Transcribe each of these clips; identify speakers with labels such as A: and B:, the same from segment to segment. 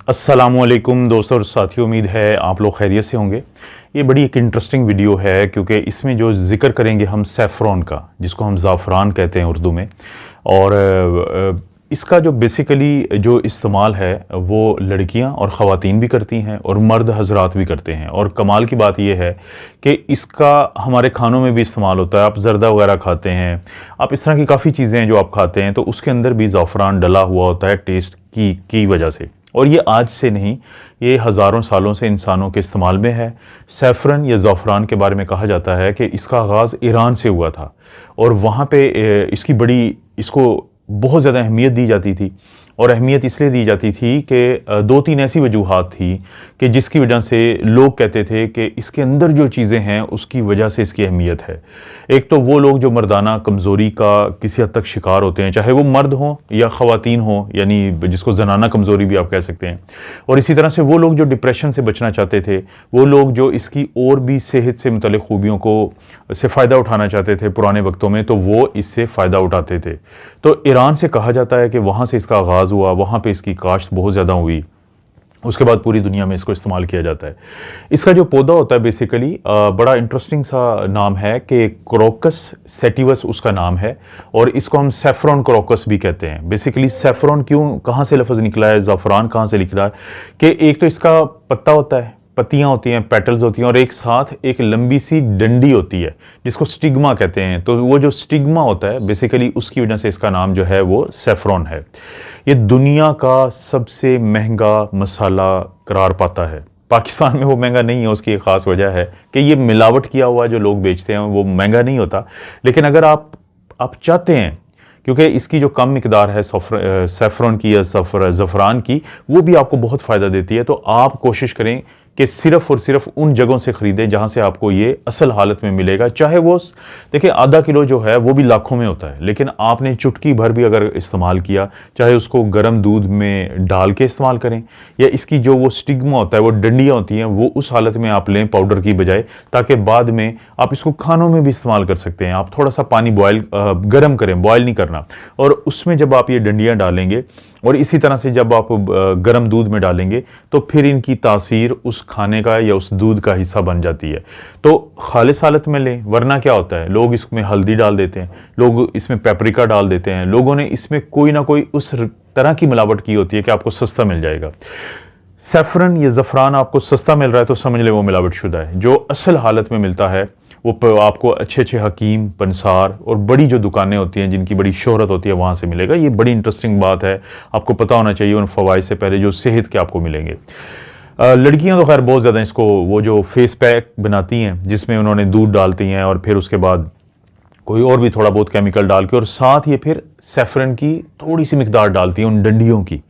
A: अस्सलामुअलैकुम दोस्तों और साथियों, उम्मीद है आप लोग खैरियत से होंगे। ये बड़ी एक इंटरेस्टिंग वीडियो है क्योंकि इसमें जो ज़िक्र करेंगे हम सैफ़रॉन का, जिसको हम ज़ाफ़रान कहते हैं उर्दू में। और इसका जो बेसिकली जो इस्तेमाल है वो लड़कियां और ख़वातीन भी करती हैं और मर्द हज़रात भी करते हैं। और कमाल की बात यह है कि इसका हमारे खानों में भी इस्तेमाल होता है। आप ज़र्दा वगैरह खाते हैं, आप इस तरह की काफ़ी चीज़ें हैं जो आप खाते हैं, तो उसके अंदर भी ज़ाफ़रान डला हुआ होता है टेस्ट की वजह से। और ये आज से नहीं, ये हज़ारों सालों से इंसानों के इस्तेमाल में है। सैफ़रन या ज़ाफ़रान के बारे में कहा जाता है कि इसका आगाज़ ईरान से हुआ था और वहाँ पे इसको बहुत ज़्यादा अहमियत दी जाती थी। और अहमियत इसलिए दी जाती थी कि दो तीन ऐसी वजूहात थी कि जिसकी वजह से लोग कहते थे कि इसके अंदर जो चीज़ें हैं उसकी वजह से इसकी अहमियत है। एक तो वो लोग जो मर्दाना कमज़ोरी का किसी हद तक शिकार होते हैं, चाहे वो मर्द हों या ख़वातीन हों, यानी जिसको जनाना कमज़ोरी भी आप कह सकते हैं। और इसी तरह से वो लोग जो डिप्रेशन से बचना चाहते थे, वो लोग जो इसकी और भी सेहत से मुतल्लिक़ खूबियों से फ़ायदा उठाना चाहते थे पुराने वक्तों में, तो वो इससे फ़ायदा उठाते थे। तो ईरान से कहा जाता है कि वहाँ से इसका आगाज़ हुआ, वहाँ पे इसकी काश्त बहुत ज़्यादा हुई। उसके बाद पूरी दुनिया में इसको इस्तेमाल किया जाता है। इसका जो पौधा होता है बेसिकली बड़ा इंटरेस्टिंग सा नाम है कि क्रोकस सेटिवस उसका नाम है, और इसको हम सैफ़रॉन क्रोकस भी कहते हैं। बेसिकली सैफ़रॉन क्यों, कहाँ से लफ्ज़ निकला है, ज़ाफ़रान कहाँ से निकला है कि एक तो इसका पत्ता होता है, पत्तियां होती हैं, पेटल्स होती हैं, और एक साथ एक लंबी सी डंडी होती है जिसको स्टिग्मा कहते हैं। तो वो जो स्टिग्मा होता है बेसिकली उसकी वजह से इसका नाम जो है वो सैफ़रॉन है। ये दुनिया का सबसे महंगा मसाला करार पाता है। पाकिस्तान में वो महंगा नहीं है, उसकी एक ख़ास वजह है कि ये मिलावट किया हुआ जो लोग बेचते हैं वो महंगा नहीं होता। लेकिन अगर आप चाहते हैं, क्योंकि इसकी जो कम मिकदार है सैफ़रॉन की या ज़फ़रान की, वो भी आपको बहुत फ़ायदा देती है। तो आप कोशिश करें कि सिर्फ़ और सिर्फ उन जगहों से ख़रीदें जहाँ से आपको ये असल हालत में मिलेगा। चाहे वो देखिए आधा किलो जो है वो भी लाखों में होता है, लेकिन आपने चुटकी भर भी अगर इस्तेमाल किया, चाहे उसको गर्म दूध में डाल के इस्तेमाल करें, या इसकी जो वो स्टिग्मा होता है, वो डंडियाँ होती हैं, वो उस हालत में आप लें पाउडर की बजाय, ताकि बाद में आप इसको खानों में भी इस्तेमाल कर सकते हैं। आप थोड़ा सा पानी गर्म करें, बॉयल नहीं करना, और उसमें जब आप ये डंडियाँ डालेंगे और इसी तरह से जब आप गर्म दूध में डालेंगे, तो फिर इनकी तासीर उस खाने का या उस दूध का हिस्सा बन जाती है। तो खालिस हालत में लें, वरना क्या होता है, लोग इसमें हल्दी डाल देते हैं, लोग इसमें पेपरिका डाल देते हैं, लोगों ने इसमें कोई ना कोई उस तरह की मिलावट की होती है कि आपको सस्ता मिल जाएगा। सैफ़रन या ज़फ़रान आपको सस्ता मिल रहा है तो समझ लें वो मिलावट शुदा है। जो असल हालत में मिलता है वो आपको अच्छे अच्छे हकीम, पंसार और बड़ी जो दुकानें होती हैं जिनकी बड़ी शोहरत होती है, वहाँ से मिलेगा। ये बड़ी इंटरेस्टिंग बात है, आपको पता होना चाहिए उन फ़वाइद से पहले जो सेहत के आपको मिलेंगे। लड़कियां तो खैर बहुत ज़्यादा इसको, वो जो फेस पैक बनाती हैं जिसमें उन्होंने दूध डालती हैं और फिर उसके बाद कोई और भी थोड़ा बहुत केमिकल डाल के, और साथ ये फिर सैफ़रन की थोड़ी सी मिकदार डालती हैं उन डंडियों की,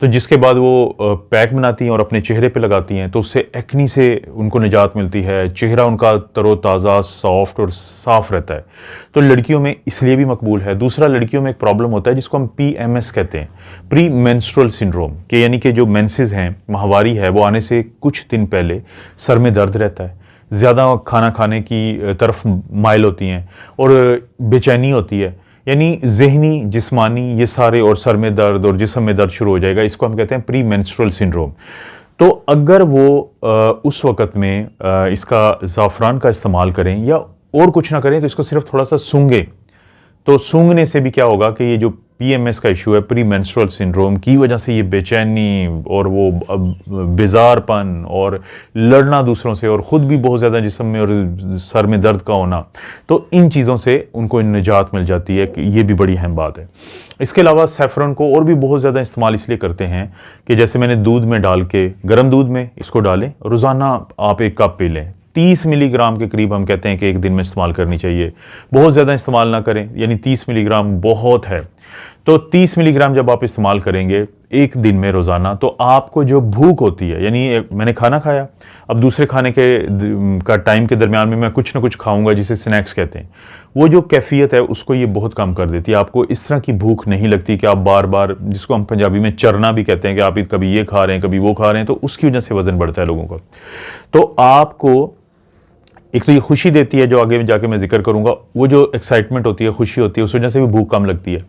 A: तो जिसके बाद वो पैक बनाती हैं और अपने चेहरे पे लगाती हैं, तो उससे एक्नी से उनको निजात मिलती है। चेहरा उनका तरोताज़ा, सॉफ्ट और साफ़ रहता है। तो लड़कियों में इसलिए भी मकबूल है। दूसरा, लड़कियों में एक प्रॉब्लम होता है जिसको हम PMS कहते हैं, प्री मेंस्ट्रुअल सिंड्रोम, के यानी कि जो मेंसेस हैं, माहवारी है, वो आने से कुछ दिन पहले सर में दर्द रहता है, ज़्यादा खाना खाने की तरफ माइल होती हैं और बेचैनी होती है, यानी ज़हनी, जिस्मानी, ये सारे, और सर में दर्द और जिस्म में दर्द शुरू हो जाएगा। इसको हम कहते हैं प्री मेंस्ट्रुअल सिंड्रोम। तो अगर वो उस वक़्त में इसका ज़ाफ़रान का इस्तेमाल करें या और कुछ ना करें, तो इसको सिर्फ थोड़ा सा सूंघें, तो सूंघने से भी क्या होगा कि ये जो PMS का इशू है, प्री मेंस्ट्रुअल सिंड्रोम की वजह से ये बेचैनी और वो बेजारपन और लड़ना दूसरों से, और ख़ुद भी बहुत ज़्यादा जिस्म में और सर में दर्द का होना, तो इन चीज़ों से उनको निजात मिल जाती है। कि ये भी बड़ी अहम बात है। इसके अलावा सैफ़रन को और भी बहुत ज़्यादा इस्तेमाल इसलिए करते हैं कि जैसे मैंने दूध में डाल के, गर्म दूध में इसको डालें, रोज़ाना आप 1 कप पी लें। 30 मिलीग्राम के करीब हम कहते हैं कि एक दिन में इस्तेमाल करनी चाहिए। बहुत ज़्यादा इस्तेमाल ना करें, यानी 30 मिलीग्राम बहुत है। तो 30 मिलीग्राम जब आप इस्तेमाल करेंगे एक दिन में रोज़ाना, तो आपको जो भूख होती है, यानी मैंने खाना खाया, अब दूसरे खाने का टाइम के दरमियान में मैं कुछ ना कुछ खाऊंगा, जिसे स्नैक्स कहते हैं, वो जो कैफियत है उसको ये बहुत कम कर देती है। आपको इस तरह की भूख नहीं लगती कि आप बार बार, जिसको हम पंजाबी में चरना भी कहते हैं, कि आप कभी ये खा रहे हैं कभी वो खा रहे हैं, तो उसकी वजह से वज़न बढ़ता है लोगों का। तो आपको एक तो ये खुशी देती है, जो आगे जाके मैं जिक्र करूँगा, वो जो एक्साइटमेंट होती है, खुशी होती है, उस वजह से भी भूख कम लगती है।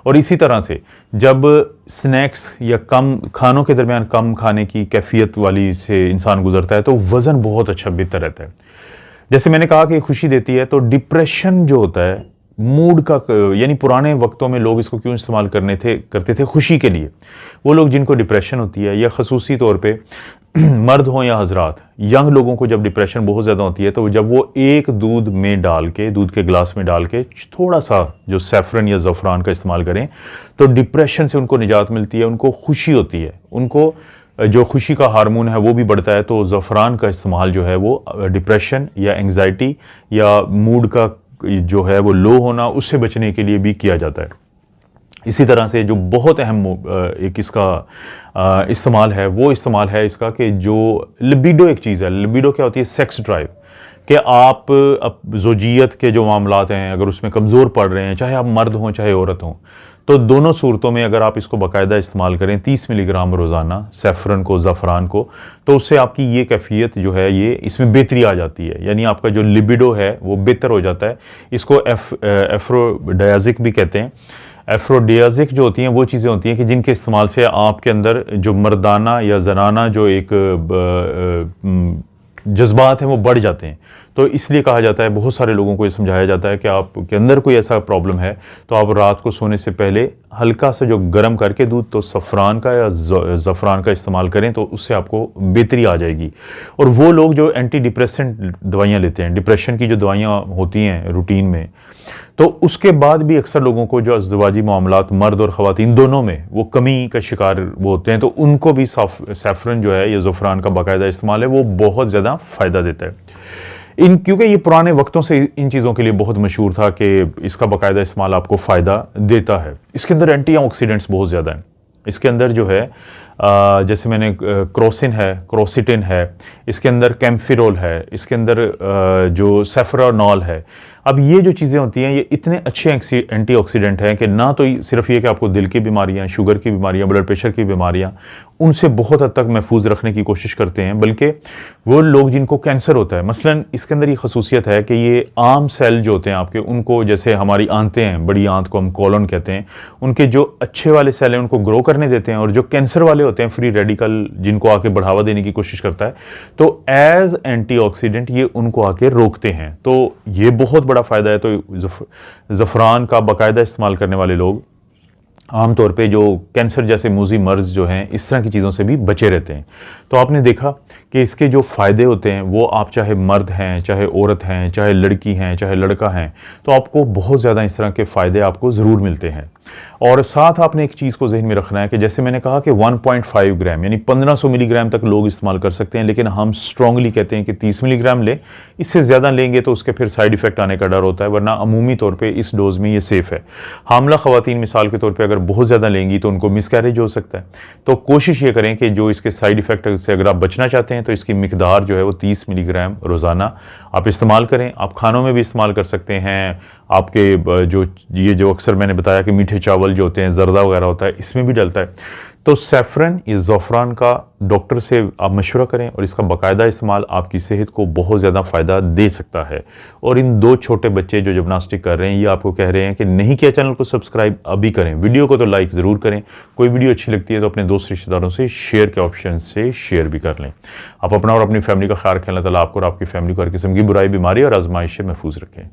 A: और इसी तरह से जब स्नैक्स या कम खानों के दरमियान कम खाने की कैफियत वाली से इंसान गुजरता है तो वज़न बहुत अच्छा बेहतर रहता है। जैसे मैंने कहा कि खुशी देती है, तो डिप्रेशन जो होता है मूड का, यानी पुराने वक्तों में लोग इसको क्यों इस्तेमाल करते थे खुशी के लिए। वो लोग जिनको डिप्रेशन होती है, या खसूसी तौर पे मर्द हों या हजरात, यंग लोगों को जब डिप्रेशन बहुत ज़्यादा होती है तो जब वो एक दूध के गिलास में डाल के थोड़ा सा जो सैफरन या ज़फ़रान का इस्तेमाल करें तो डिप्रेशन से उनको निजात मिलती है, उनको खुशी होती है, उनको जो खुशी का हार्मोन है वो भी बढ़ता है। तो ज़फ़रान का इस्तेमाल जो है वो डिप्रेशन या एंग्जाइटी या मूड का जो है वो लो होना, उससे बचने के लिए भी किया जाता है। इसी तरह से जो बहुत अहम एक इसका इस्तेमाल है, वो इस्तेमाल है इसका कि जो लिबिडो एक चीज़ है। लिबिडो क्या होती है? Sex drive. कि आप ज़ोजियत के जो मामलात हैं अगर उसमें कमज़ोर पड़ रहे हैं, चाहे आप मर्द हों चाहे औरत हों, तो दोनों सूरतों में अगर आप इसको बाकायदा इस्तेमाल करें 30 मिलीग्राम रोज़ाना सैफरन को, ज़फ़रान को, तो उससे आपकी ये कैफियत जो है ये इसमें बेहतरी आ जाती है, यानी आपका जो लिबिडो है वो बेहतर हो जाता है। इसको एफ्रोडायाजिक भी कहते हैं। एफ्रोडियाजिक जो होती हैं वो चीज़ें होती हैं कि जिनके इस्तेमाल से आपके अंदर जो मर्दाना या जनाना जो एक जज्बात हैं वो बढ़ जाते हैं। तो इसलिए कहा जाता है, बहुत सारे लोगों को ये समझाया जाता है कि आपके अंदर कोई ऐसा प्रॉब्लम है तो आप रात को सोने से पहले हल्का सा जो गर्म करके दूध तो सफ़रान का या ज़फ़रान का इस्तेमाल करें तो उससे आपको बेहतरी आ जाएगी। और वो लोग जो एंटी डिप्रेसेंट दवाइयाँ लेते हैं, डिप्रेशन की जो दवाइयाँ होती हैं रूटीन में, तो उसके बाद भी अक्सर लोगों को जो अज़दवाजी मामलात मर्द और ख़वातीन दोनों में वो कमी का शिकार वो होते हैं, तो उनको भी सैफरन जो है या ज़फ़रान का बाकायदा इस्तेमाल है वो बहुत ज़्यादा फ़ायदा देता है। क्योंकि ये पुराने वक्तों से इन चीज़ों के लिए बहुत मशहूर था कि इसका बाकायदा इस्तेमाल आपको फ़ायदा देता है। इसके अंदर एंटीऑक्सीडेंट्स बहुत ज़्यादा हैं। इसके अंदर जो है जैसे मैंने क्रोसिन है, क्रोसिटिन है, इसके अंदर कैम्फिरोल है, इसके अंदर जो सेफ्रोनॉल है। अब ये जो चीज़ें होती हैं ये इतने अच्छे एंटीऑक्सीडेंट हैं कि ना तो सिर्फ ये कि आपको दिल की बीमारियां, शुगर की बीमारियां, ब्लड प्रेशर की बीमारियां, उनसे बहुत हद तक महफूज रखने की कोशिश करते हैं, बल्कि वो लोग जिनको कैंसर होता है, मसलन इसके अंदर ये खसूसियत है कि ये आम सेल जो होते हैं आपके, उनको जैसे हमारी आंतें हैं, बड़ी आंत को हम कॉलन कहते हैं, उनके जो अच्छे वाले सेल हैं उनको ग्रो करने देते हैं, और जो कैंसर वाले होते हैं फ्री रेडिकल जिनको आके बढ़ावा देने की कोशिश करता है, तो एज एंटीऑक्सीडेंट ये उनको आके रोकते हैं। तो ये बहुत बड़ा फ़ायदा है। तो ज़फ़रान का बाकायदा इस्तेमाल करने वाले लोग आमतौर पे जो कैंसर जैसे मूजी मर्ज जो हैं इस तरह की चीज़ों से भी बचे रहते हैं। तो आपने देखा कि इसके जो फ़ायदे होते हैं वो आप चाहे मर्द हैं, चाहे औरत हैं, चाहे लड़की हैं, चाहे लड़का हैं, तो आपको बहुत ज़्यादा इस तरह के फ़ायदे आपको ज़रूर मिलते हैं। और साथ आपने एक चीज़ को जहन में रखना है कि जैसे मैंने कहा कि 1.5 ग्राम यानी 1500 मिलीग्राम तक लोग इस्तेमाल कर सकते हैं, लेकिन हम स्ट्रांगली कहते हैं कि 30 मिलीग्राम लें। इससे ज़्यादा लेंगे तो उसके फिर साइड इफ़ेक्ट आने का डर होता है, वरना अमूमी तौर पे इस डोज में ये सेफ़ है। हामला ख़वातीन मिसाल के तौर पे अगर बहुत ज़्यादा लेंगी तो उनको मिसकैरेज हो सकता है। तो कोशिश ये करें कि जो इसके साइड इफ़ेक्ट से अगर आप बचना चाहते हैं तो इसकी मिकदार जो है वो 30 मिलीग्राम रोज़ाना आप इस्तेमाल करें। आप खानों में भी इस्तेमाल कर सकते हैं। आपके जो अक्सर मैंने बताया कि मीठे चावल जो होते हैं, ज़रदा वगैरह होता है, इसमें भी डलता है। तो सैफरन या ज़फ़रान का डॉक्टर से आप मशवरा करें और इसका बाकायदा इस्तेमाल आपकी सेहत को बहुत ज़्यादा फ़ायदा दे सकता है। और इन दो छोटे बच्चे जो जिम्नास्टिक कर रहे हैं ये आपको कह रहे हैं कि नहीं किया चैनल को सब्सक्राइब, अभी करें। वीडियो को तो लाइक ज़रूर करें। कोई वीडियो अच्छी लगती है तो अपने दोस्त रिश्तेदारों से शेयर के ऑप्शन से शेयर भी कर लें। आप अपना और अपनी फैमिली का ख्याल रखें। अल्लाह ताला आपको और आपकी फैमिली को हर किस्म की बुराई, बीमारी और आजमाइश से महफूज रखें।